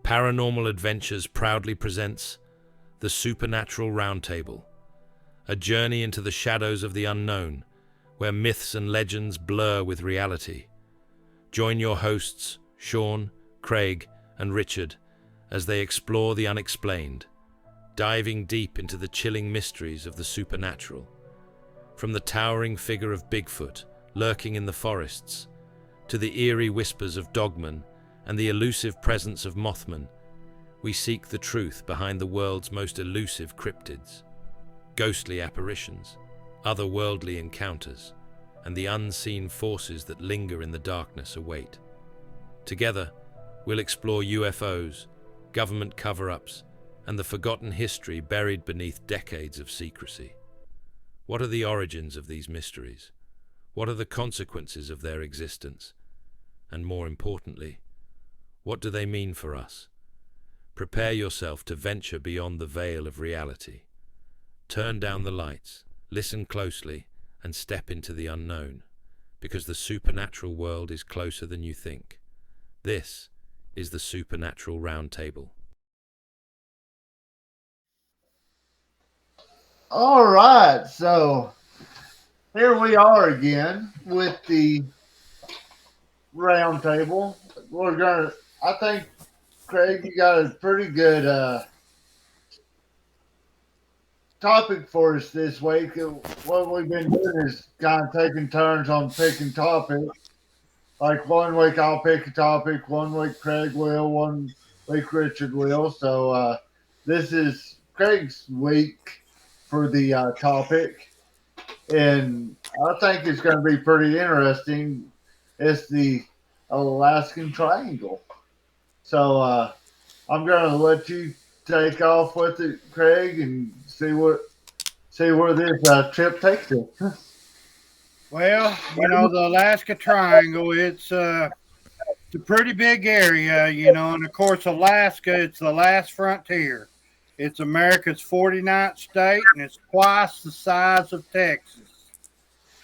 Paranormal Adventures proudly presents the Supernatural Roundtable, a journey into the shadows of the unknown, where myths and legends blur with reality. Join your hosts, Sean, Craig, and Richard, as they explore the unexplained, diving deep into the chilling mysteries of the supernatural. From the towering figure of Bigfoot lurking in the forests, to the eerie whispers of dogmen and the elusive presence of Mothman, we seek the truth behind the world's most elusive cryptids, ghostly apparitions, otherworldly encounters, and the unseen forces that linger in the darkness await. Together, we'll explore UFOs, government cover-ups, and the forgotten history buried beneath decades of secrecy. What are the origins of these mysteries? What are the consequences of their existence? And more importantly, what do they mean for us? Prepare yourself to venture beyond the veil of reality. Turn down the lights, listen closely, and step into the unknown, because the supernatural world is closer than you think. This is the Supernatural Roundtable. All right, so here we are again with the roundtable. I think, Craig, you got a pretty good topic for us this week. What we've been doing is kind of taking turns on picking topics. Like 1 week I'll pick a topic, 1 week Craig will, 1 week Richard will. So this is Craig's week for the topic, and I think it's going to be pretty interesting. It's the Alaskan Triangle. So I'm going to let you take off with it, Craig, and see where this trip takes us. Well, the Alaska Triangle, it's a pretty big area, and of course, Alaska, it's the last frontier. It's America's 49th state, and it's twice the size of Texas,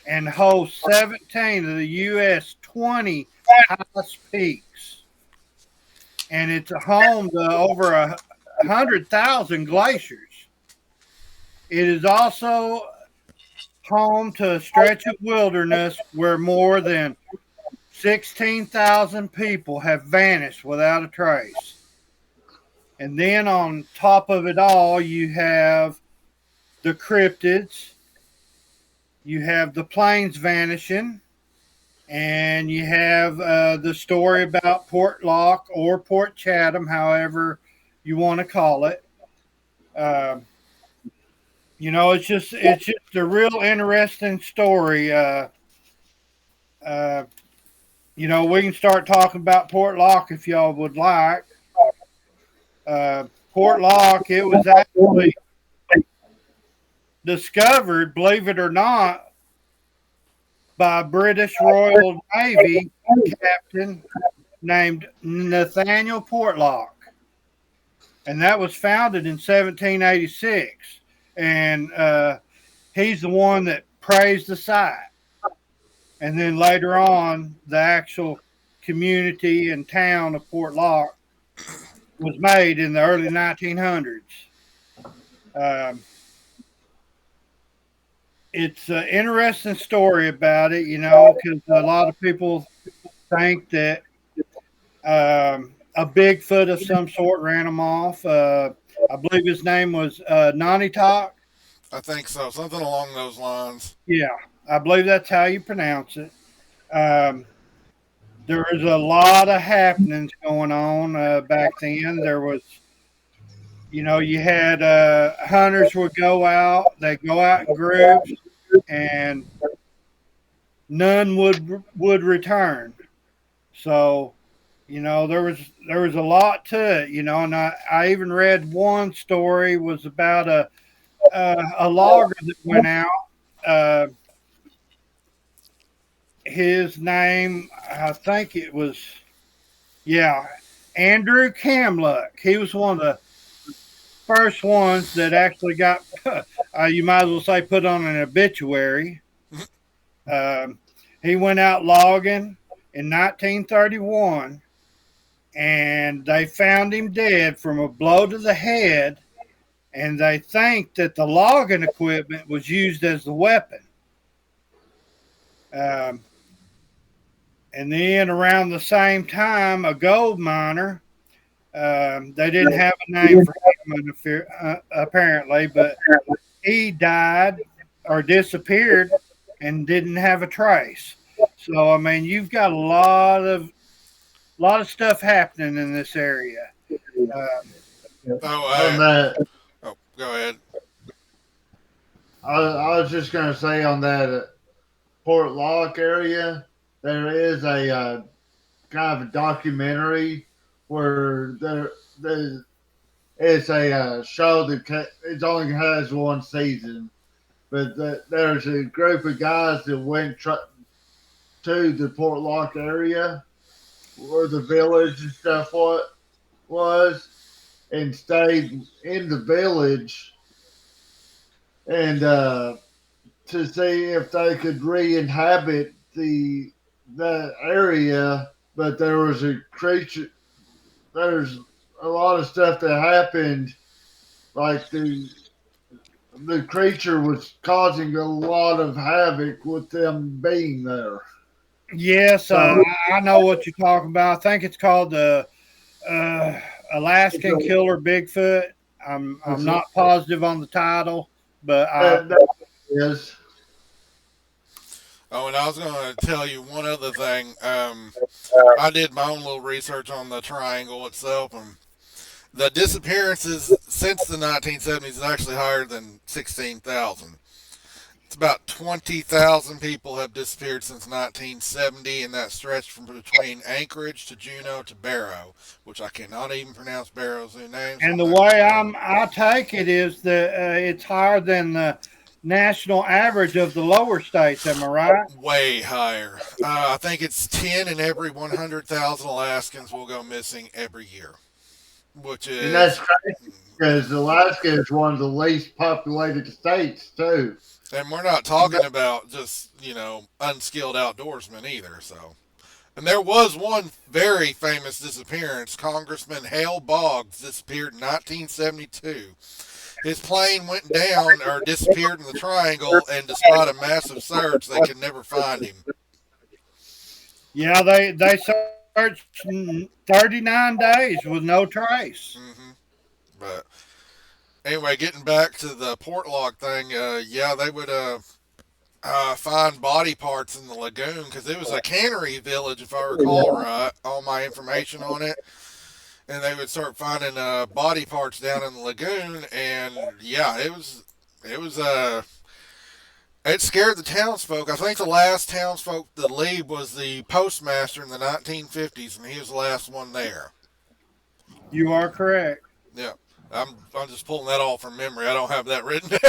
and hosts 17 of the U.S. 20 highest peaks. And it's a home to over 100,000 glaciers. It is also home to a stretch of wilderness where more than 16,000 people have vanished without a trace. And then on top of it all, you have the cryptids, you have the planes vanishing, and you have the story about Port Locke or Port Chatham, however you want to call it. It's just a real interesting story. We can start talking about Port Locke if y'all would like. Port Locke, it was actually discovered, believe it or not, by a British Royal Navy captain named Nathaniel Portlock. And that was founded in 1786. And he's the one that praised the site. And then later on, the actual community and town of Port Locke was made in the early 1900s. It's an interesting story about it, because a lot of people think that a Bigfoot of some sort ran them off. I believe his name was Nanitok. I think so. Something along those lines. Yeah, I believe that's how you pronounce it. There was a lot of happenings going on back then. There was, you had hunters would go out. They go out in groups, and none would return. So, there was a lot to it. And I even read one story was about a logger that went out. His name, I think it was, Andrew Kamluck. He was one of the first ones that actually got, you might as well say, put on an obituary. He went out logging in 1931, and they found him dead from a blow to the head, and they think that the logging equipment was used as the weapon. Um, and then around the same time, a gold miner, they didn't have a name for him apparently, but he died or disappeared and didn't have a trace. So I mean, you've got a lot of stuff happening in this area. On Oh, that, go ahead. I was just gonna say on that Port Lock area, there is a kind of a documentary where there it's a show that it only has one season, but there's a group of guys that went to the Port Lock area where the village and stuff was and stayed in the village and to see if they could re-inhabit the area, but there was a creature. There's a lot of stuff that happened, like the creature was causing a lot of havoc with them being there. Yes, So I know what you're talking about. I think it's called the uh, Alaskan Killer Bigfoot. I'm not positive on the title, but that is. Oh, and I was going to tell you one other thing. I did my own little research on the triangle itself, and the disappearances since the 1970s is actually higher than 16,000. It's about 20,000 people have disappeared since 1970, and that stretched from between Anchorage to Juneau to Barrow, which I cannot even pronounce Barrow's new name. and the way I take it is that it's higher than the national average of the lower states. Am I right? Way higher. I think it's 10 in every 100,000 Alaskans will go missing every year, which And that's is. crazy because Alaska is one of the least populated states too. And we're not talking about just, unskilled outdoorsmen either, so. And there was one very famous disappearance. Congressman Hale Boggs disappeared in 1972. His plane went down or disappeared in the triangle, and despite a massive search, they could never find him. Yeah, they searched 39 days with no trace. But anyway, getting back to the Portlock thing, yeah, they would find body parts in the lagoon because it was a cannery village, if I recall right. All my information on it, and they would start finding body parts down in the lagoon, and yeah, it scared the townsfolk. I think the last townsfolk to leave was the postmaster in the 1950s, and he was the last one there. You are correct. Yeah, I'm just pulling that all from memory. I don't have that written down.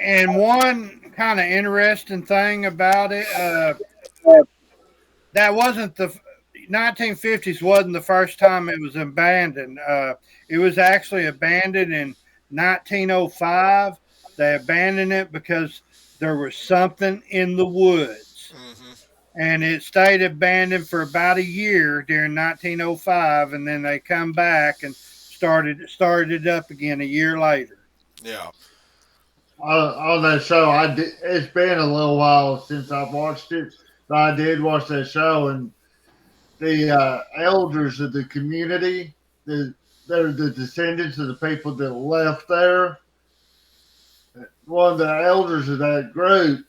And one kind of interesting thing about it, that wasn't the 1950s wasn't the first time it was abandoned. It was actually abandoned in 1905. They abandoned it because there was something in the woods. And it stayed abandoned for about a year during 1905, and then they come back and started it up again a year later. Yeah. On that show, it's been a little while since I've watched it, but I did watch that show, and the elders of the community, they're the descendants of the people that left there. One of the elders of that group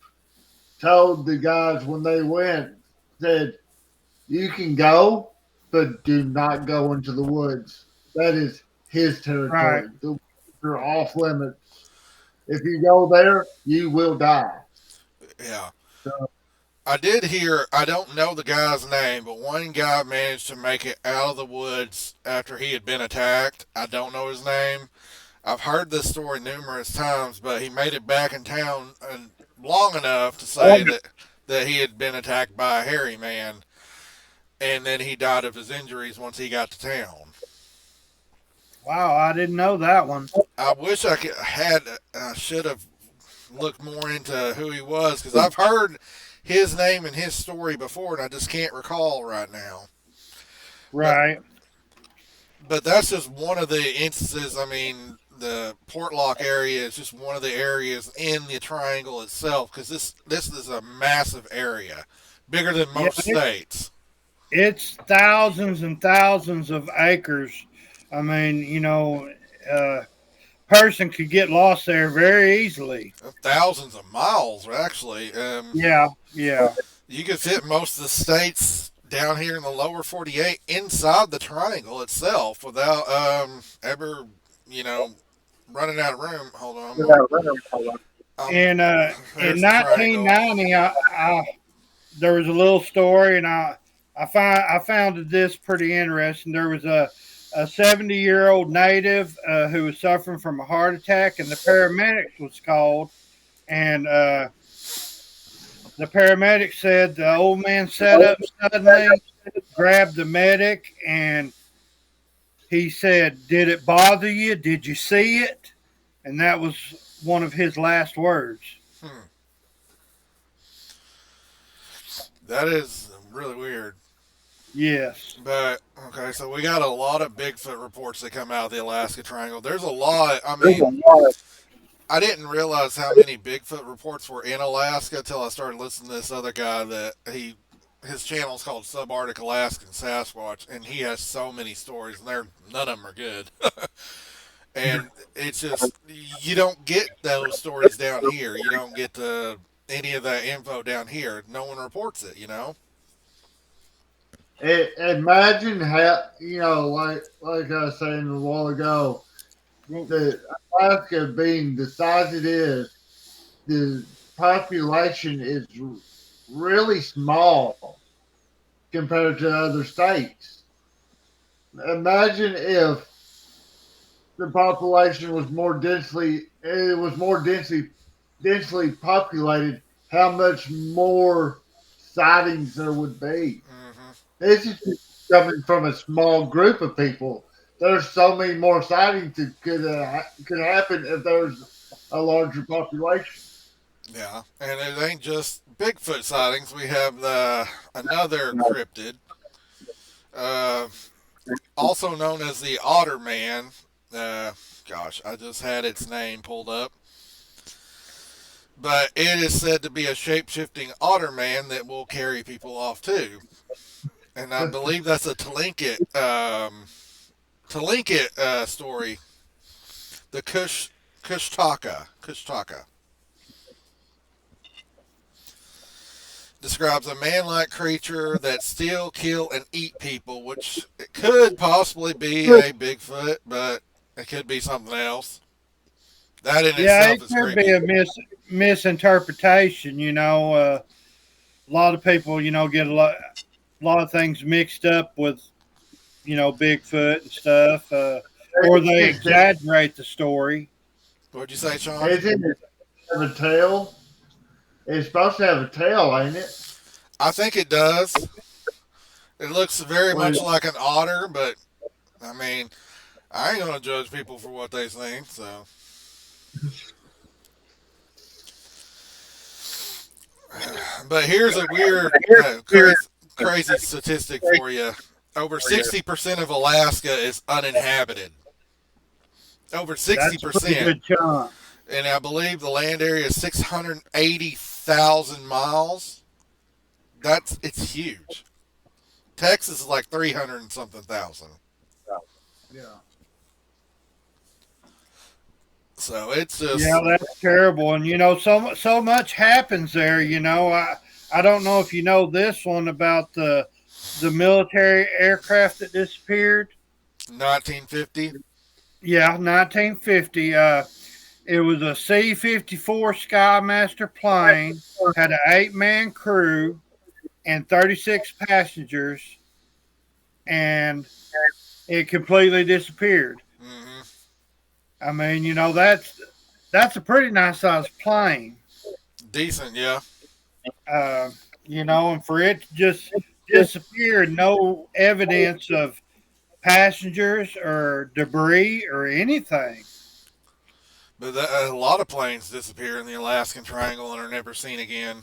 told the guys when they went, said, "You can go, but do not go into the woods. That is his territory. Right. The woods are off limits. If you go there, you will die." Yeah. So, I did hear, I don't know the guy's name, but one guy managed to make it out of the woods after he had been attacked. I don't know his name. I've heard this story numerous times, but he made it back in town long enough to say that he had been attacked by a hairy man, and then he died of his injuries once he got to town. Wow, I didn't know that one. I wish I should have looked more into who he was, because I've heard his name and his story before, and I just can't recall right now. Right. But that's just one of the instances. I mean, the Portlock area is just one of the areas in the triangle itself, because this is a massive area, bigger than Yeah, most states. it's thousands and thousands of acres. I mean, person could get lost there very easily. Thousands of miles, actually. Yeah, yeah. You could fit most of the states down here in the lower 48 inside the triangle itself without ever, you know, running out of room. Hold on. In There's the triangle. 1990, there was a little story, and I found this pretty interesting. There was a 70-year-old native who was suffering from a heart attack, and the paramedics was called, and the paramedic said the old man sat up suddenly, grabbed the medic, and he said, "Did it bother you? Did you see it?" And that was one of his last words. That is really weird. Yes. But, okay, so we got a lot of Bigfoot reports that come out of the Alaska Triangle. There's a lot. I mean, I didn't realize how many Bigfoot reports were in Alaska until I started listening to this other guy that his channel's called Subarctic Alaskan Sasquatch, and he has so many stories, and none of them are good. And it's just, you don't get those stories down here. You don't get any of that info down here. No one reports it, you know? Imagine how, like I was saying a while ago, the Alaska being the size it is, the population is really small compared to other states. Imagine if the population was more densely populated, how much more sightings there would be. Mm-hmm. This is just coming from a small group of people. There's so many more sightings that could happen if there's a larger population. Yeah, and it ain't just Bigfoot sightings. We have another cryptid, also known as the Otter Man. Gosh, I just had its name pulled up. But it is said to be a shape-shifting otter man that will carry people off too. And I believe that's a Tlingit story. The Kushtaka. Describes a man-like creature that steal, kill, and eat people, which it could possibly be a Bigfoot, but it could be something else. That in itself is creepy. It could be a misinterpretation. A lot of people, get a lot of things mixed up with, Bigfoot and stuff, or they exaggerate the story. What'd you say, Sean? Isn't it have a tail? It's supposed to have a tail, ain't it? I think it does. It looks very much like an otter, but I mean, I ain't gonna judge people for what they think. So, but here's a weird, crazy statistic for you. Over 60% of Alaska is uninhabited. Over 60%. And I believe the land area is 680,000 miles. It's huge. Texas is like 300 and something thousand. Yeah. So it's just that's terrible, and so much happens there. I don't know if you know this one about the military aircraft that disappeared. 1950. Yeah, 1950. It was a C-54 Skymaster plane, had an 8-man crew and 36 passengers, and it completely disappeared. Mm-hmm. I mean, that's a pretty nice sized plane. Decent, yeah. And for it to just disappear, no evidence of passengers or debris or anything. But a lot of planes disappear in the Alaskan Triangle and are never seen again.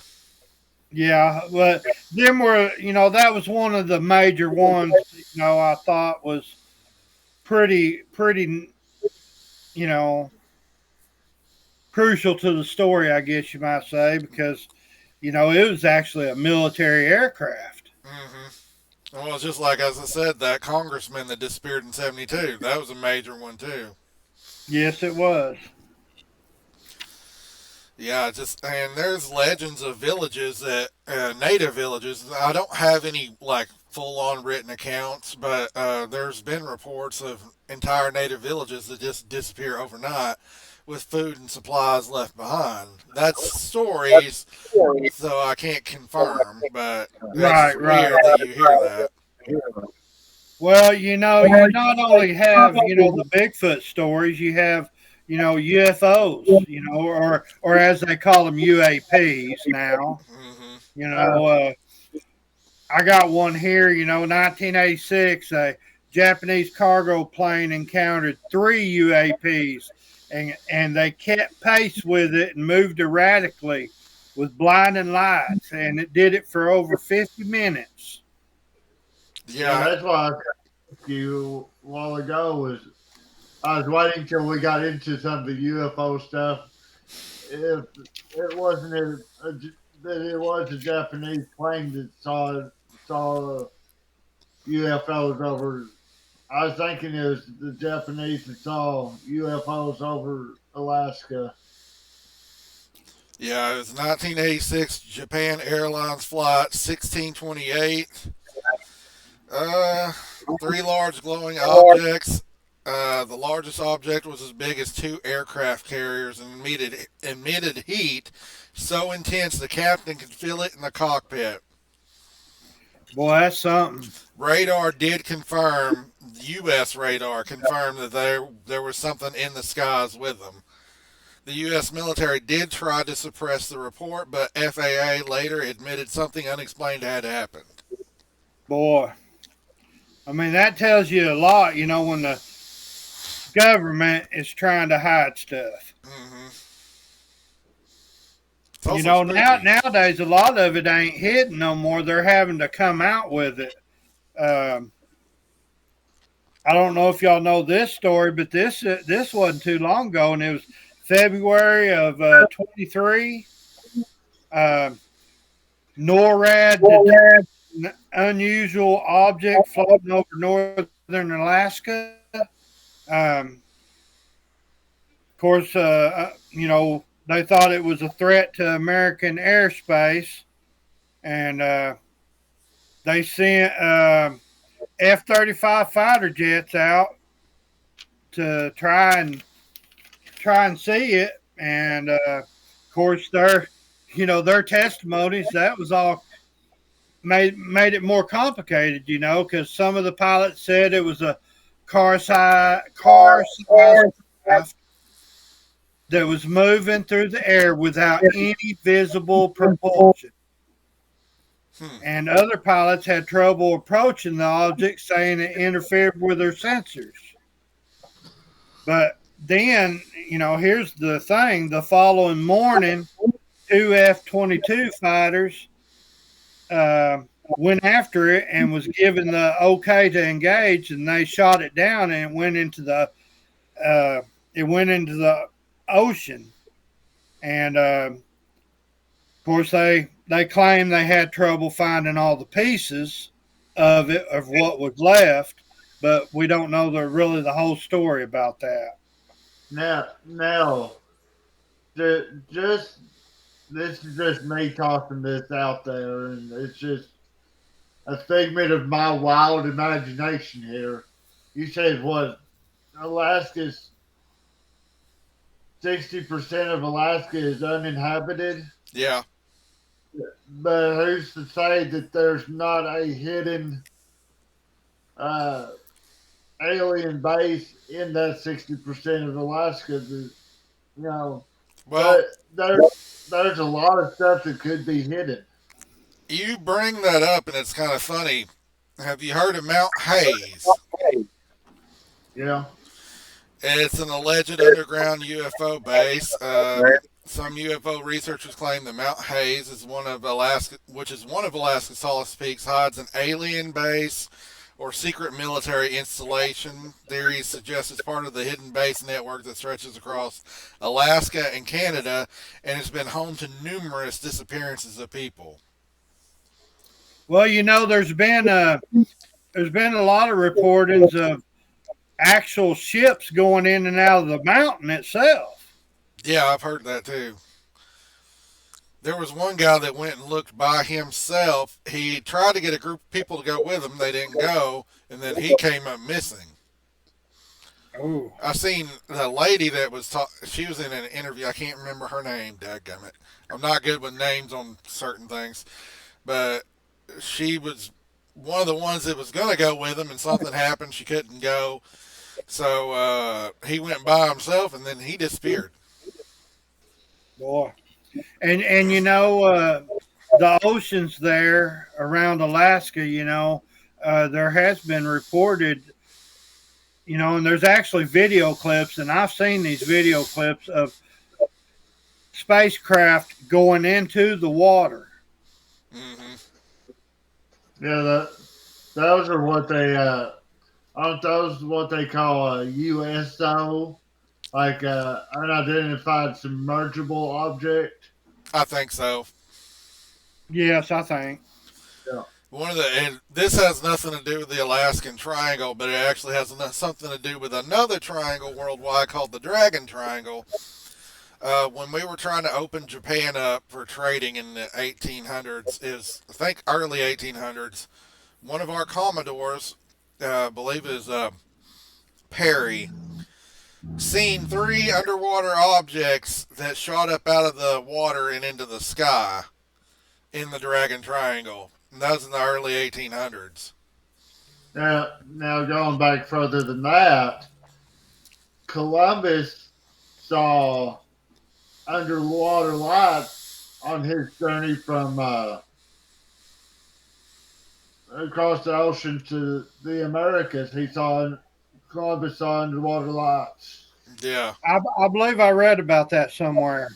Yeah, but them were, that was one of the major ones, I thought was pretty, you know, crucial to the story, I guess you might say, because, it was actually a military aircraft. Well, it's just like as I said, that congressman that disappeared in '72. That was a major one too. Yes, it was. Yeah, just and there's legends of villages that native villages. I don't have any like full-on written accounts, but there's been reports of entire native villages that just disappear overnight with food and supplies left behind. That's stories, so I can't confirm, but it's Right, right. rare that you hear that. Well, you not only have, the Bigfoot stories, you have, UFOs, or as they call them, UAPs now. Hmm. You know, uh, I got one here, 1986, a Japanese cargo plane encountered three UAPs, and they kept pace with it and moved erratically with blinding lights, and it did it for over 50 minutes. Yeah, Yeah, that's why I asked you a while ago was I was waiting till we got into some of the UFO stuff. If it wasn't that it was a Japanese plane that saw UFOs over. I was thinking it was the Japanese that saw UFOs over Alaska. yeah. It was 1986 Japan Airlines flight 1628. Uh, three large glowing objects. The largest object was as big as two aircraft carriers and emitted heat so intense the captain could feel it in the cockpit. Boy, that's something. Radar did confirm, U.S. radar confirmed that there was something in the skies with them. The U.S. military did try to suppress the report, but FAA later admitted something unexplained had happened. Boy, I mean, that tells you a lot, when the government is trying to hide stuff. Hmm. It's also spooky. Nowadays, a lot of it ain't hidden no more. They're having to come out with it. Um, I don't know if y'all know this story, but this wasn't too long ago, and it was February of 23. Uh, NORAD detected an unusual object floating over northern Alaska. Of course, they thought it was a threat to American airspace, and they sent F-35 fighter jets out to try and see it. And of course, their testimonies, that was all made it more complicated, because some of the pilots said it was a car size craft that was moving through the air without any visible propulsion. Hmm. And other pilots had trouble approaching the object, saying it interfered with their sensors. But then, here's the thing: the following morning, two F-22 fighters went after it and was given the okay to engage, and they shot it down, and it went into the ocean. And of course, they claim they had trouble finding all the pieces of what was left, but we don't know the whole story about that. Now, just this is just me tossing this out there, and it's just a figment of my wild imagination here. You said what? Alaska's 60% of Alaska is uninhabited, Yeah. but who's to say that there's not a hidden uh, alien base in that 60% of Alaska? That, you know, Well, there's a lot of stuff that could be hidden. you bring that up, and it's kind of funny. Have you heard of Mount Hayes? Yeah. It's an alleged underground UFO base. Some UFO researchers claim that Mount Hayes is one of Alaska, which is one of Alaska's tallest peaks, hides an alien base or secret military installation. Theories suggest it's part of the hidden base network that stretches across Alaska and Canada, and has been home to numerous disappearances of people. Well, there's been a lot of reportings of actual ships going in and out of the mountain itself. Yeah, I've heard that too. There was one guy that went and looked by himself. He tried to get a group of people to go with him. They didn't go, and then he came up missing. Oh, I seen the lady that was she was in an interview. I can't remember her name. Dadgummit. I'm not good with names on certain things, but she was one of the ones that was going to go with him, and something happened. She couldn't go, so he went by himself, and then he disappeared. boy. And the oceans there around Alaska, there has been reported, and there's actually video clips, and I've seen these video clips of spacecraft going into the water. Hmm. Yeah, those are what they aren't those what they call a USO, like unidentified submergible object. I think so. Yes, I think. Yeah. And this has nothing to do with the Alaskan Triangle, but it actually has something to do with another triangle worldwide called the Dragon Triangle. When we were trying to open Japan up for trading in the 1800s, I think early 1800s, one of our commodores, I believe is Perry, seen 3 underwater objects that shot up out of the water and into the sky in the Dragon Triangle. And that was in the early 1800s. Now going back further than that, Columbus saw underwater lights on his journey from across the ocean to the Americas. Columbus saw underwater lights. Yeah. I believe I read about that somewhere.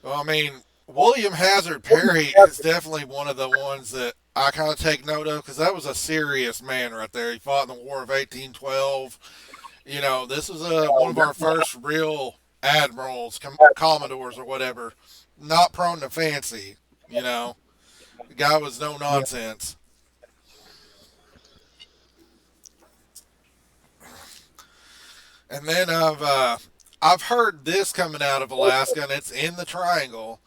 Well, I mean, William Hazard Perry is definitely one of the ones that I kind of take note of, because that was a serious man right there. He fought in the War of 1812. This was one of our first real admirals, commodores, or whatever. Not prone to fancy. The guy was no nonsense. And then I've heard this coming out of Alaska, and it's in the Triangle.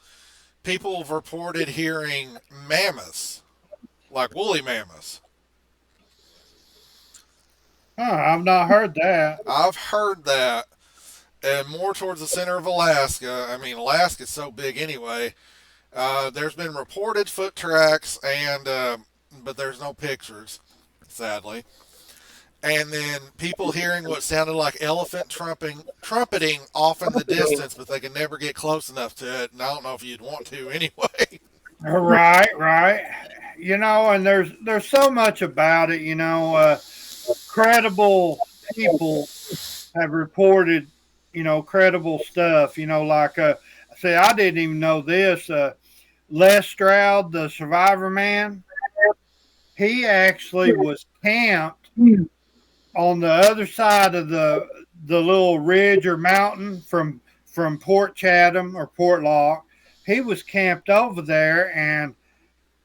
People have reported hearing mammoths, like woolly mammoths. Huh, I've not heard that. I've heard that, and more towards the center of Alaska. I mean, Alaska's so big anyway. There's been reported foot tracks, but there's no pictures, sadly. And then people hearing what sounded like elephant trumpeting off in the distance, but they can never get close enough to it. And I don't know if you'd want to anyway. Right. And there's so much about it. Credible people have reported, credible stuff. Say I didn't even know this. Les Stroud, the Survivor man, he actually was camped on the other side of the little ridge or mountain from Port Chatham or Port Lock. He was camped over there, and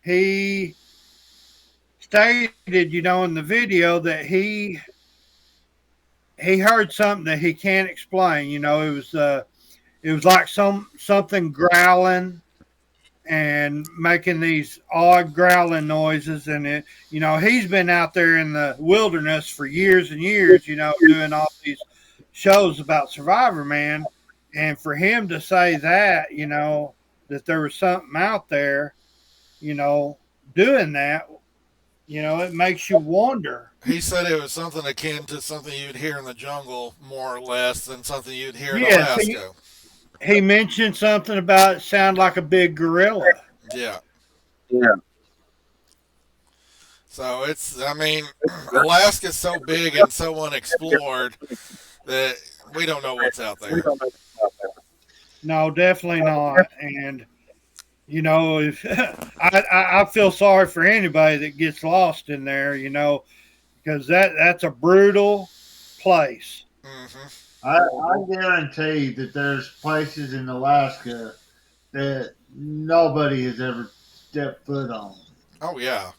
he stated, in the video that he heard something that he can't explain. It was like something growling and making these odd growling noises. And he's been out there in the wilderness for years and years, doing all these shows about Survivor Man. And for him to say that, that there was something out there, doing that, it makes you wonder. He said it was something akin to something you'd hear in the jungle, more or less, than something you'd hear in Alaska. He mentioned something about it sound like a big gorilla. Yeah. So Alaska's so big and so unexplored that we don't know what's out there. No, definitely not. And if I feel sorry for anybody that gets lost in there, because that's a brutal place. Hmm. I guarantee that there's places in Alaska that nobody has ever stepped foot on. Oh yeah.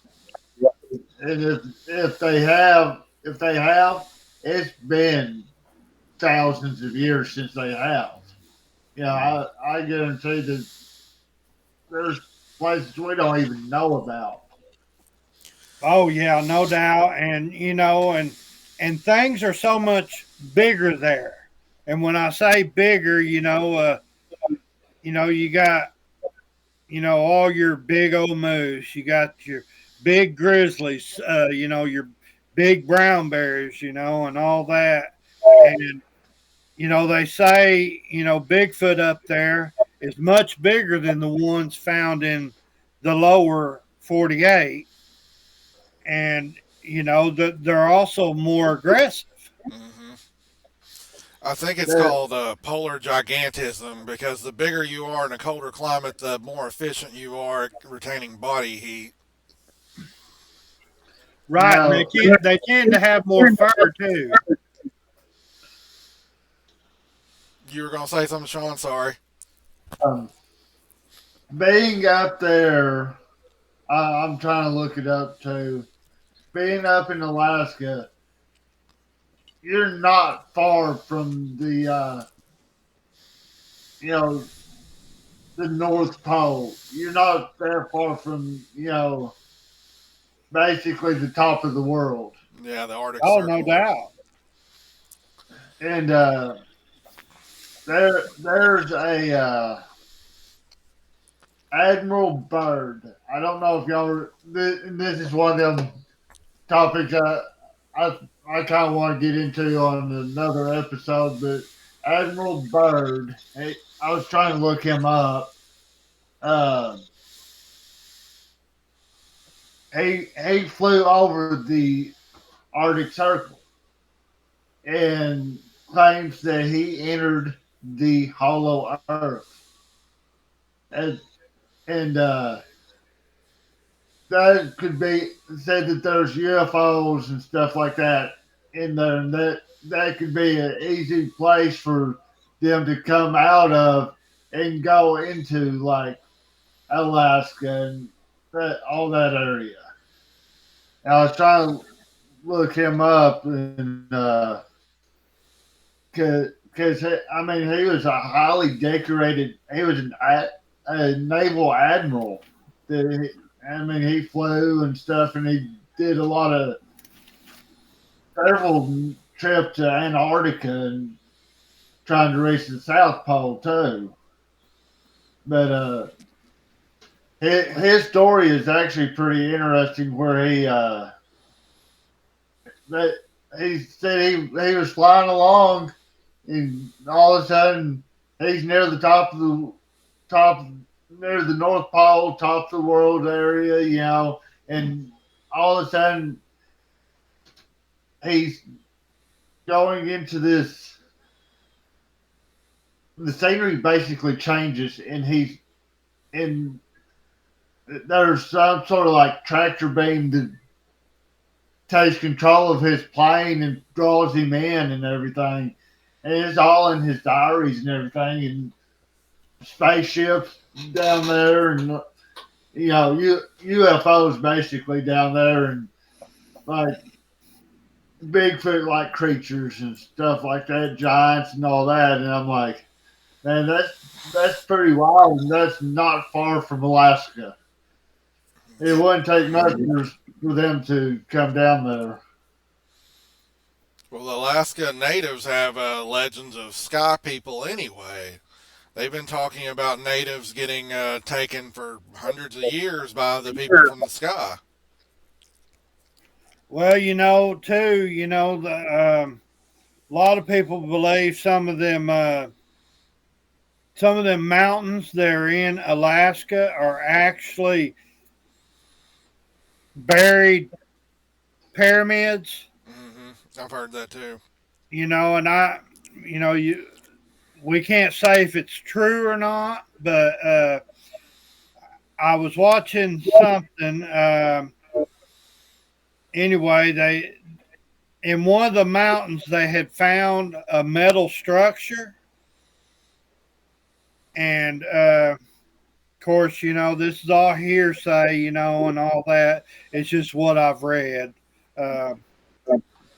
And if they have, it's been thousands of years since they have. I guarantee that there's places we don't even know about. Oh yeah, no doubt. And and things are so much bigger there. And when I say bigger, you got all your big old moose, you got your big grizzlies, your big brown bears, and all that. And they say Bigfoot up there is much bigger than the ones found in the lower 48, and they're also more aggressive. Hmm. I think it's There, called polar gigantism because the bigger you are in a colder climate, the more efficient you are at retaining body heat. Right, and now, they tend to have more fur too. You were gonna say something, Sean? Sorry. um, being up there, I'm trying to look it up too. Being up in Alaska, you're not far from you know, the North Pole. You're not that far from, basically the top of the world. Yeah, the Arctic Oh, no Circle. doubt. And there's a Admiral Byrd. I don't know if y'all. This is one of them topics I I kind of want to get into on another episode, but Admiral Byrd. Hey, I was trying to look him up. Uh, he flew over the Arctic Circle and claims that he entered the Hollow Earth, and and that could be said that there's UFOs and stuff like that in there, and that could be an easy place for them to come out of and go into like Alaska and all that area. And I was trying to look him up, and because I mean he was a highly decorated. He was a naval admiral. I mean he flew and stuff, and he did a lot of several trips to Antarctica and trying to reach the South Pole too. But his story is actually pretty interesting. Where that he said he was flying along, and all of a sudden he's near the top near the North Pole, top of the world area, and all of a sudden he's going into this. The scenery basically changes, and he's in. There's some sort of like tractor beam that takes control of his plane and draws him in and everything. And it's all in his diaries and everything, and spaceships down there, and UFOs basically down there, and like Bigfoot like creatures and stuff like that, giants and all that. And I'm like, man, that's pretty wild, and that's not far from Alaska. It wouldn't take much for them to come down there. Well, the Alaska natives have legends of sky people anyway. They've been talking about natives getting taken for hundreds of years by the people from the sky. Well, too, a lot of people believe some of them mountains that are in Alaska are actually buried pyramids. Hmm. I've heard that too. And you we can't say if it's true or not, but I was watching something. Anyway, they in one of the mountains they had found a metal structure, and of course, this is all hearsay, and all that. It's just what I've read. Uh,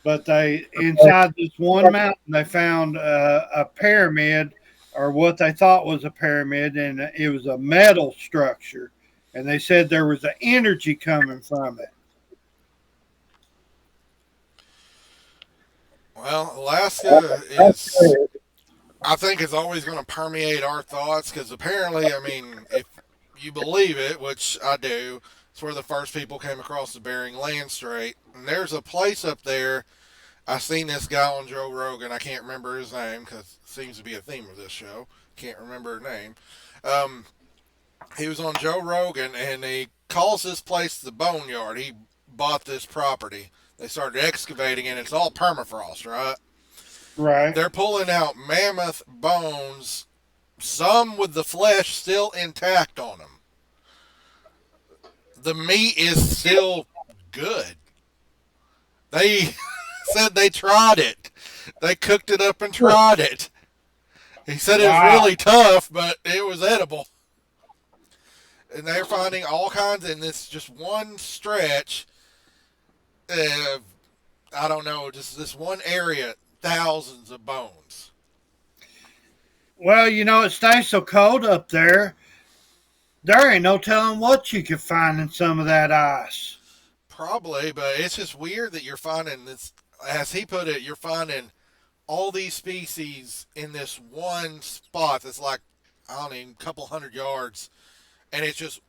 but they inside this one mountain they found a pyramid, or what they thought was a pyramid, and it was a metal structure, and they said there was an energy coming from it. Well, Alaska is, I think, is always going to permeate our thoughts because apparently, I mean, if you believe it, which I do, it's where the first people came across the Bering Land Strait. And there's a place up there. I seen this guy on Joe Rogan. I can't remember his name because it seems to be a theme of this show. Can't remember her name. Um, he was on Joe Rogan and he calls this place the Boneyard. He bought this property. They started excavating and it's all permafrost, right? Right. They're pulling out mammoth bones, some with the flesh still intact on them. The meat is still good. They said they tried it. They cooked it up and tried it. He said it was really tough, but it was edible. And they're finding all kinds in this just one stretch. I don't know, just this one area, thousands of bones. Well, it stays so cold up there. There ain't no telling what you could find in some of that ice. Probably, but it's just weird that you're finding this, as he put it, you're finding all these species in this one spot that's like, I don't know, a couple hundred yards, and it's just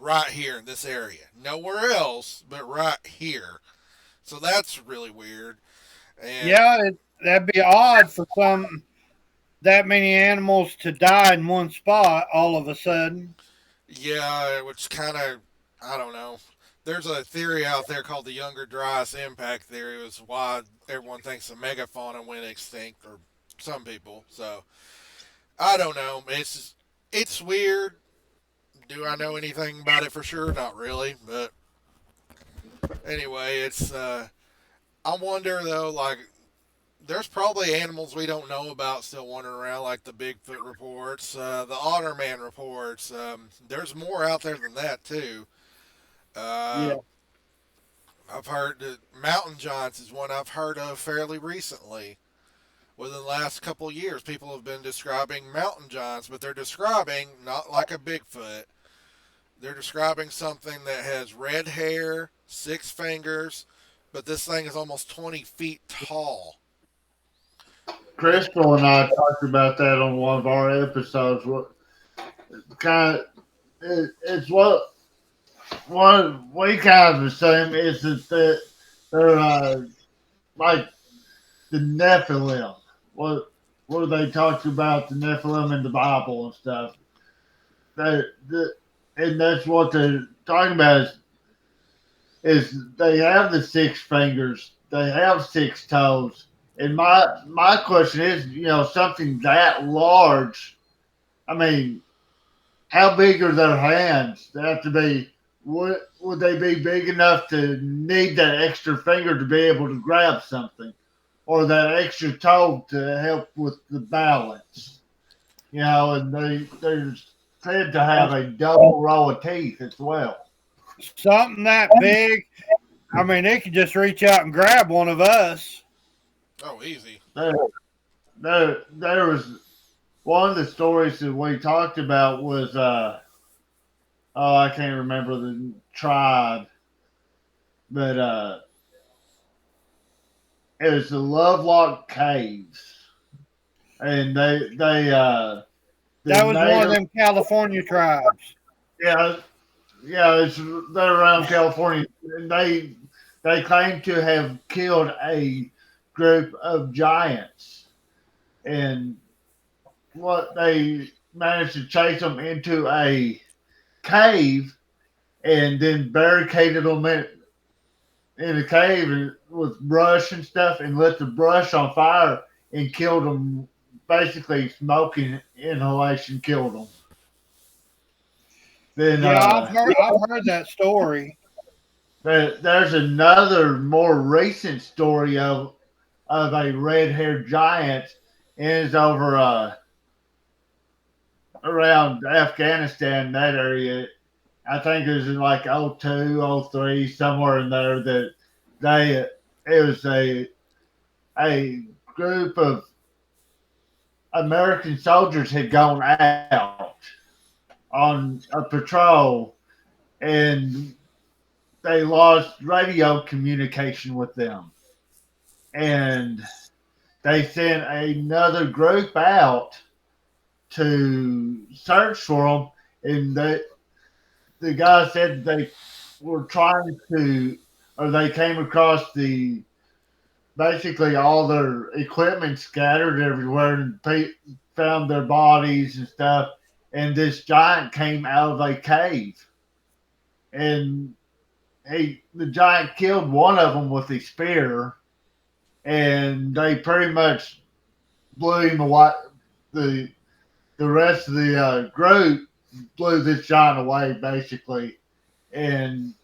right here in this area. Nowhere else, but right here. So that's really weird. And Yeah, that'd be odd for that many animals to die in one spot all of a sudden. yeah, which kind of, I don't know. There's a theory out there called the Younger Dryas impact theory. It was why everyone thinks the megafauna went extinct, or some people. So I don't know. It's weird. Do I know anything about it for sure? Not really, but anyway, it's. I wonder though, like, there's probably animals we don't know about still wandering around, like the Bigfoot reports, the Otterman reports. There's more out there than that too. Uh, Yeah. I've heard that mountain giants is one I've heard of fairly recently. Within the last couple of years, people have been describing mountain giants, but they're describing not like a Bigfoot. They're describing something that has red hair, 6 fingers, but this thing is almost 20 feet tall. Krystal and I talked about that on one of our episodes. What kind of it's what we kind of assume is that they're like the Nephilim. What they talked about the Nephilim in the Bible and stuff. And that's what they're talking about is they have the 6 fingers, they have 6 toes. And my question is, something that large. I mean, how big are their hands? They have to be. Would they be big enough to need that extra finger to be able to grab something, or that extra toe to help with the balance? And they're said to have a double row of teeth as well. Something that big, I mean, they could just reach out and grab one of us. Oh, easy. There was one of the stories that we talked about was I can't remember the tribe, but it was the Lovelock Caves, and the That was one of native, them California tribes. yeah, they're around California, and they claim to have killed a group of giants, and what they managed to chase them into a cave and then barricaded them in a cave with brush and stuff and lit the brush on fire and killed them basically smoking inhalation killed them. Then Yeah, I've heard that story. there's another more recent story of a red haired giant, and it's over around Afghanistan, that area. I think it was in like '02, '03, somewhere in there that they it was a group of American soldiers had gone out on a patrol and they lost radio communication with them. And they sent another group out to search for them. And the guy said they were trying to, or they came across basically all their equipment scattered everywhere and found their bodies and stuff. And this giant came out of a cave, and the giant killed one of them with a spear, and they pretty much blew him away. The the rest of the group blew this giant away basically, and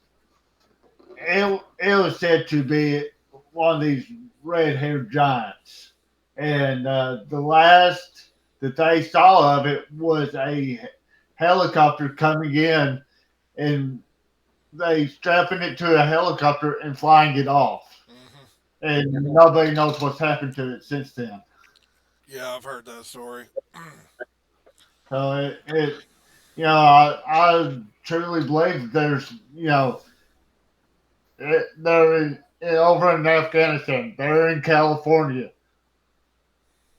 it was said to be one of these red haired giants. And the last that they saw of it was a helicopter coming in, and they strapping it to a helicopter and flying it off. Hmm. And nobody knows what's happened to it since then. Yeah, I've heard that story. So I truly believe there's, they're over in Afghanistan. They're in California.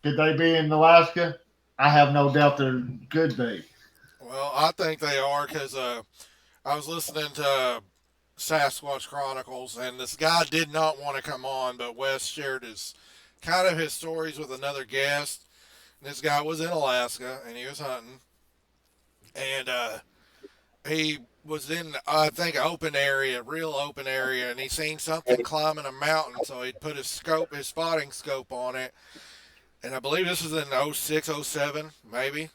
Could they be in Alaska? I have no doubt there could be. Well, I think they are because I was listening to Sasquatch Chronicles, and this guy did not want to come on, but Wes shared his kind of his stories with another guest. And this guy was in Alaska, and he was hunting, and he was in I think open area, real open area, and he seen something climbing a mountain, so he put his spotting scope on it, and I believe this was in '06, '07, maybe.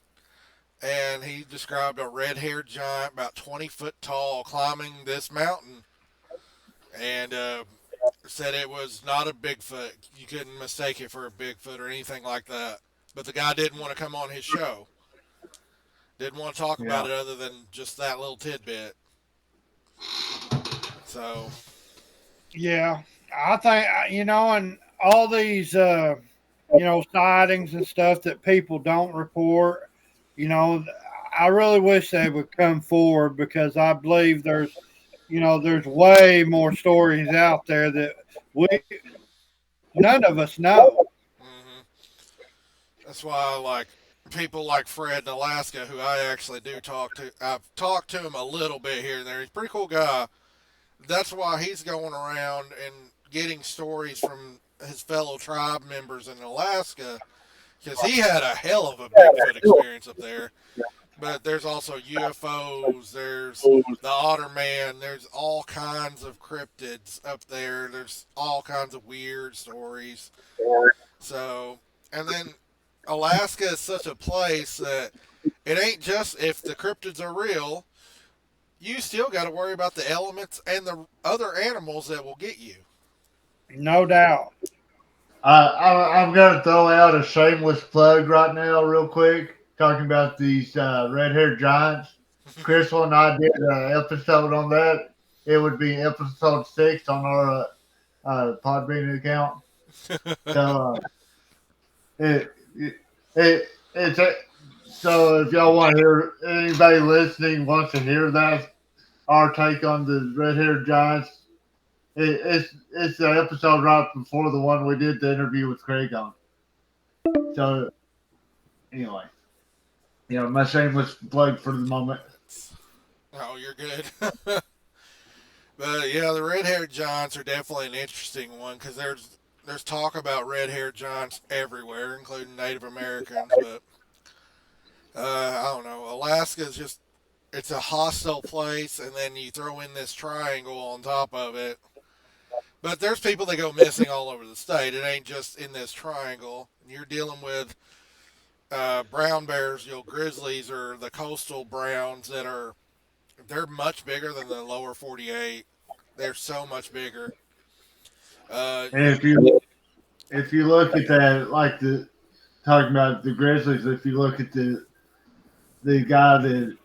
And he described a red-haired giant, about 20 foot tall, climbing this mountain, and said it was not a Bigfoot. You couldn't mistake it for a Bigfoot or anything like that. But the guy didn't want to come on his show. Didn't want to talk about Yeah. it other than just that little tidbit. So, Yeah, I think and all these sightings and stuff that people don't report. You know, I really wish they would come forward because I believe there's way more stories out there that we none of us know. hmm that's why I like people like Fred in Alaska, who I actually do talk to. I've talked to him a little bit here and there. He's a pretty cool guy. That's why he's going around and getting stories from his fellow tribe members in Alaska because he had a hell of a Bigfoot experience up there. But there's also UFOs, there's the Otter Man, there's all kinds of cryptids up there, there's all kinds of weird stories. So, and then Alaska is such a place that it ain't just if the cryptids are real, you still got to worry about the elements and the other animals that will get you. No doubt. I'm going to throw out a shameless plug right now, real quick, talking about these red haired giants. Crystal and I did an episode on that. It would be episode 6 on our Podbean account. So it's so if y'all want to hear anybody listening wants to hear that our take on the red haired giants, it's the episode right before the one we did the interview with Craig on. So anyway, my shameless plug for the moment. Oh, you're good. But yeah, the red-haired giants are definitely an interesting one because there's talk about red-haired giants everywhere, including Native Americans. But I don't know. Alaska is just it's a hostile place, and then you throw in this triangle on top of it. But there's people that go missing all over the state. It ain't just in this triangle. You're dealing with brown bears, grizzlies are the coastal browns they're much bigger than the lower 48. They're so much bigger. And You if you look at that, like talking about the Grizzlies, if you look at the guy that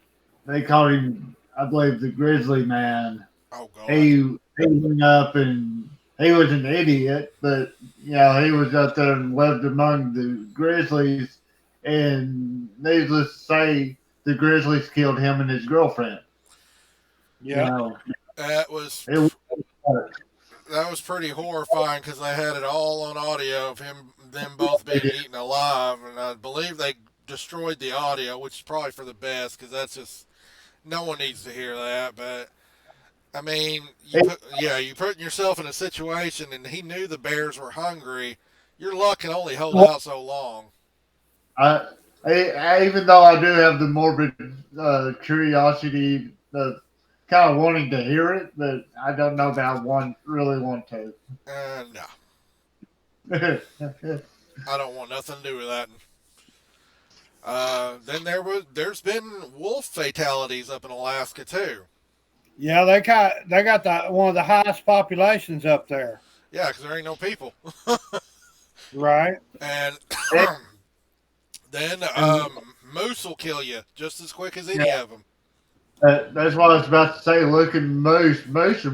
they called him, I believe, the Grizzly Man, oh god, he went up and he was an idiot, but he was up there and lived among the Grizzlies, and needless to say, the Grizzlies killed him and his girlfriend. Yeah. that was It was that was pretty horrifying because they had it all on audio of them both being eaten alive, and I believe they destroyed the audio, which is probably for the best because that's just no one needs to hear that. But I mean, you putting yourself in a situation, and he knew the bears were hungry. Your luck can only hold out so long. Even though I do have the morbid curiosity, kind of wanting to hear it, but I don't know that I really want to. No, I don't want nothing to do with that. Then there's been wolf fatalities up in Alaska too. Yeah, they got one of the highest populations up there. Yeah, because there ain't no people. Right. And then moose will kill you just as quick as any of them. That's what I was about to say. Look at moose. Moose are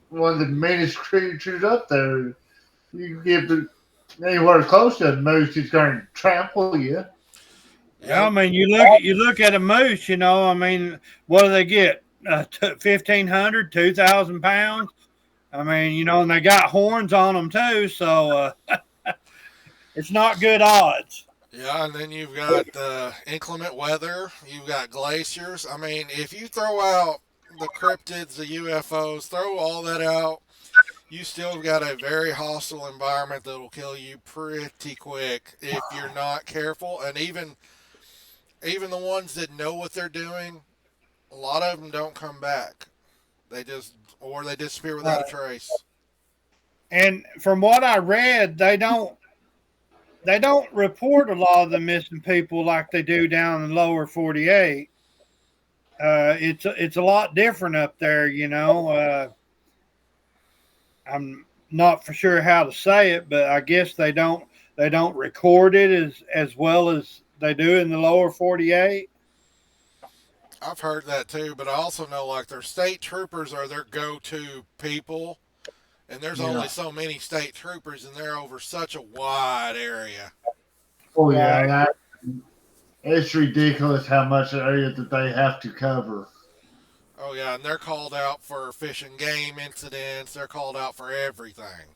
one of the meanest creatures up there. You get anywhere close to a moose, it's going to trample you. Yeah, I mean, you look at a moose. I mean, what do they get? 1,500, 2,000 pounds. I mean, and they got horns on them too, so it's not good odds. Yeah, and then you've got inclement weather. You've got glaciers. I mean, if you throw out the cryptids, the UFOs, throw all that out, you still got a very hostile environment that will kill you pretty quick if you're not careful. And even the ones that know what they're doing, a lot of them don't come back. They disappear without a trace. And from what I read, they don't report a lot of the missing people like they do down in the lower 48. It's a lot different up there, I'm not for sure how to say it, but I guess they don't record it as well as they do in the lower 48. I've heard that too, but I also know like their state troopers are their go-to people, and there's only so many state troopers, and they're over such a wide area. Oh yeah, it's ridiculous how much area that they have to cover. Oh yeah, and they're called out for fish and game incidents. They're called out for everything.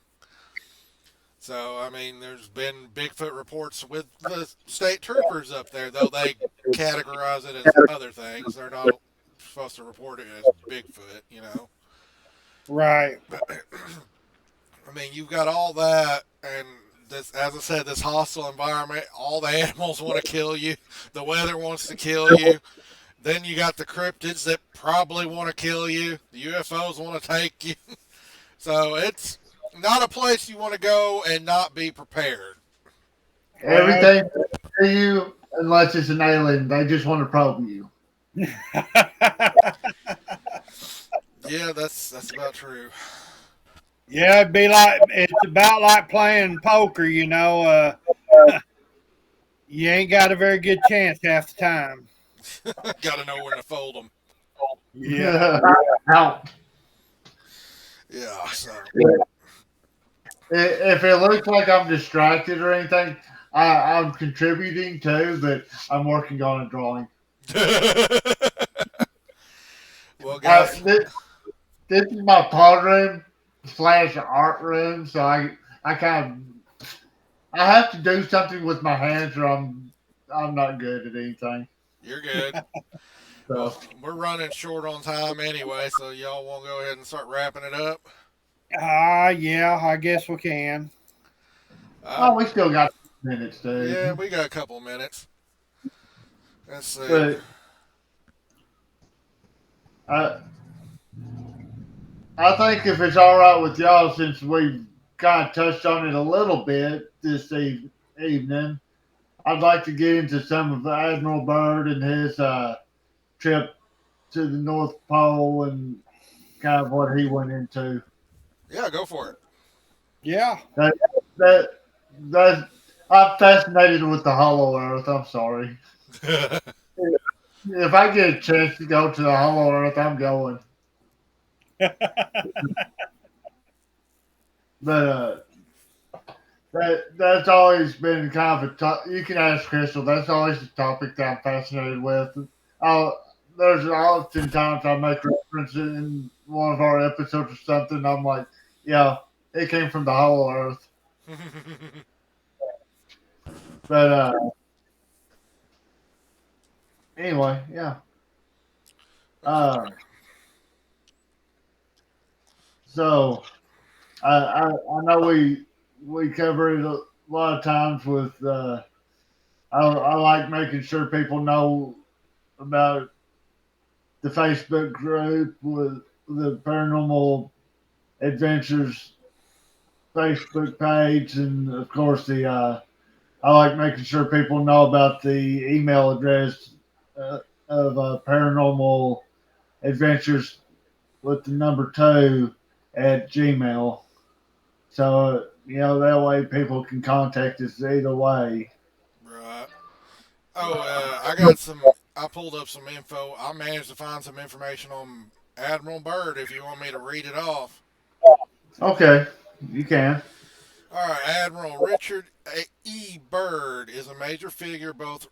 So, I mean, there's been Bigfoot reports with the state troopers up there, though they categorize it as other things. They're not supposed to report it as Bigfoot, Right. I mean, you've got all that, and this, as I said, this hostile environment. All the animals want to kill you. The weather wants to kill you. Then you got the cryptids that probably want to kill you. The UFOs want to take you. So it's not a place you want to go and not be prepared. Everything to you, unless it's an alien, they just want to probe you. Yeah, that's about true. Yeah, it's about like playing poker, You ain't got a very good chance half the time. Got to know where to fold them. Yeah. Yeah. So. If it looks like I'm distracted or anything, I'm contributing too, but I'm working on a drawing. Well, guys, this is my pod room / art room, so I have to do something with my hands, or I'm not good at anything. You're good. So. Well, we're running short on time anyway, so y'all want to go ahead and start wrapping it up? Yeah, I guess we can. We still got minutes, dude. Yeah, we got a couple minutes. Let's see. But, I think if it's all right with y'all, since we've kind of touched on it a little bit this evening, I'd like to get into some of Admiral Byrd and his trip to the North Pole and kind of what he went into. Yeah, go for it. Yeah. That that that I'm fascinated with the Hollow Earth. I'm sorry. If I get a chance to go to the Hollow Earth, I'm going. But that's always been kind of a you can ask Krystal. That's always a topic that I'm fascinated with. There's often times I make reference in one of our episodes or something. I'm like, yeah, it came from the Hollow Earth. But anyway, yeah. So I know we cover it a lot of times with. I like making sure people know about the Facebook group with the Paranormal Adventures Facebook page, and of course I like making sure people know about the email address of Paranormal Adventures with the number 2 at Gmail. So that way people can contact us either way. Right. Oh, I got some. I pulled up some info. I managed to find some information on Admiral Byrd. If you want me to read it off. Okay, you can. All right, Admiral Richard E. Byrd is a major figure, both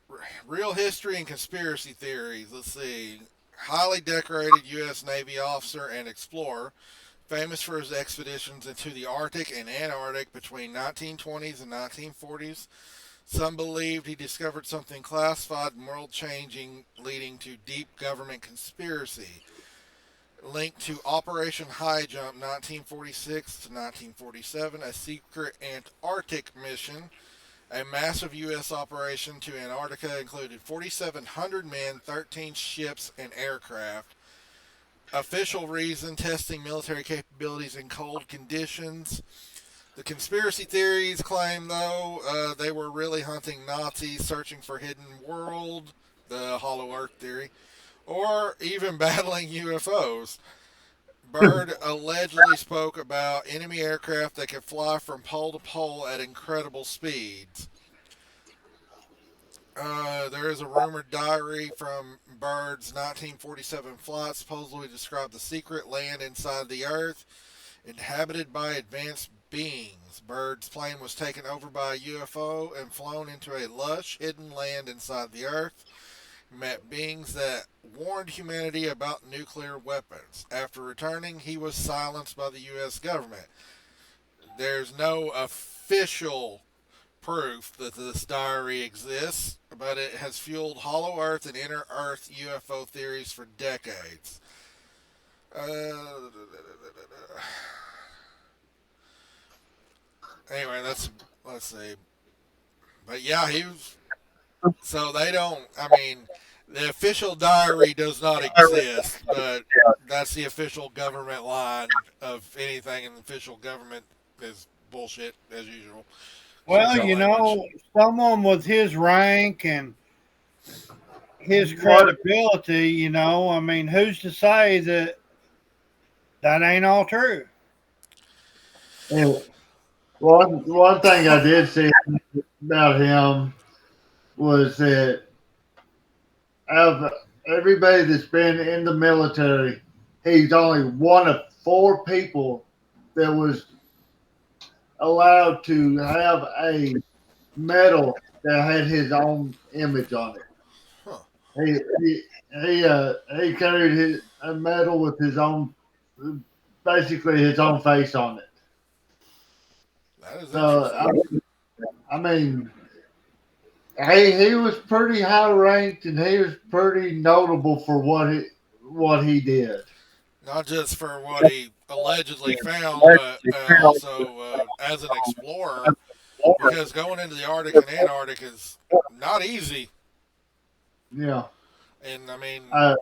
real history and conspiracy theories. Let's see. Highly decorated U.S. Navy officer and explorer, famous for his expeditions into the Arctic and Antarctic between 1920s and 1940s. Some believed he discovered something classified and world changing, leading to deep government conspiracy. Linked to Operation High Jump 1946 to 1947, a secret Antarctic mission. A massive U.S. operation to Antarctica included 4,700 men, 13 ships, and aircraft. Official reason testing military capabilities in cold conditions. The conspiracy theories claim, though, they were really hunting Nazis, searching for hidden world, the Hollow Earth theory, or even battling UFOs. Byrd allegedly spoke about enemy aircraft that could fly from pole to pole at incredible speeds. There is a rumored diary from Byrd's 1947 flight supposedly described the secret land inside the Earth, inhabited by advanced beings. Byrd's plane was taken over by a UFO and flown into a lush, hidden land inside the Earth. Met beings that warned humanity about nuclear weapons. After returning, he was silenced by the U.S. government. There's no official proof that this diary exists, but it has fueled Hollow Earth and Inner Earth UFO theories for decades. Anyway, let's see. But yeah, he was. So they don't. I mean, the official diary does not exist, but that's the official government line of anything in the official government is bullshit as usual. Well, someone with his rank and his What credibility, I mean, who's to say that ain't all true? one thing I did see about him was that of everybody that's been in the military, he's only one of 4 people that was allowed to have a medal that had his own image on it. Huh. He carried a medal with his own, basically his own face on it. That is So interesting. I mean, he was pretty high ranked and he was pretty notable for what he did. Not just for what he allegedly found, but also as an explorer, because going into the Arctic and Antarctic is not easy. Yeah. And I mean, Uh,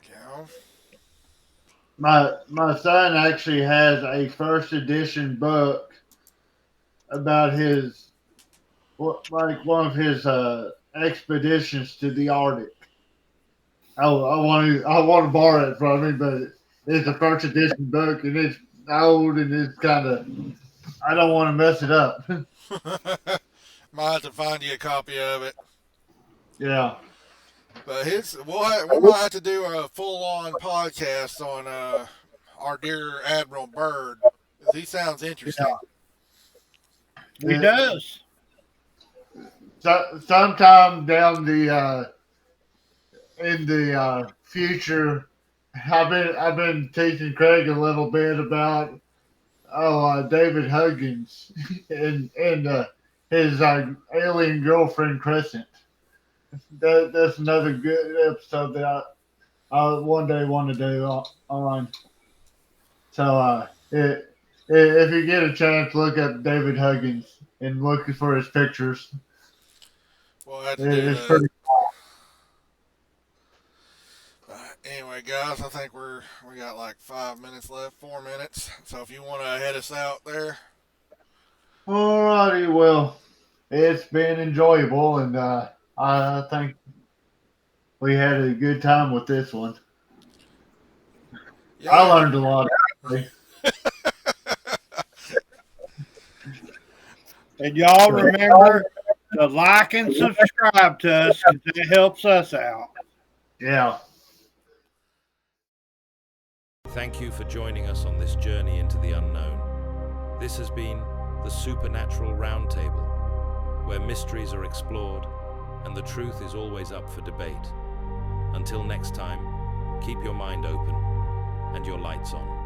you know, my son actually has a first edition book about like one of his expeditions to the Arctic. I want to borrow it from him, but it's a first edition book and it's old and it's kind of, I don't want to mess it up. Might have to find you a copy of it. Yeah. But we might have to do a full-on podcast on our dear Admiral Byrd. He sounds interesting. He does. So, sometime down in the future, I've been teaching Craig a little bit about David Huggins and his alien girlfriend Crescent. That's another good episode that I one day want to do on. So if you get a chance, look up David Huggins and look for his pictures. We'll have to do It's that. pretty. Anyway, guys, I think we got like 5 minutes left, 4 minutes. So if you want to head us out there. Alrighty, well, it's been enjoyable, and I think we had a good time with this one. Yeah. I learned a lot. And y'all remember to like and subscribe to us because that helps us out. Yeah. Thank you for joining us on this journey into the unknown. This has been the Supernatural Roundtable, where mysteries are explored and the truth is always up for debate. Until next time, keep your mind open and your lights on.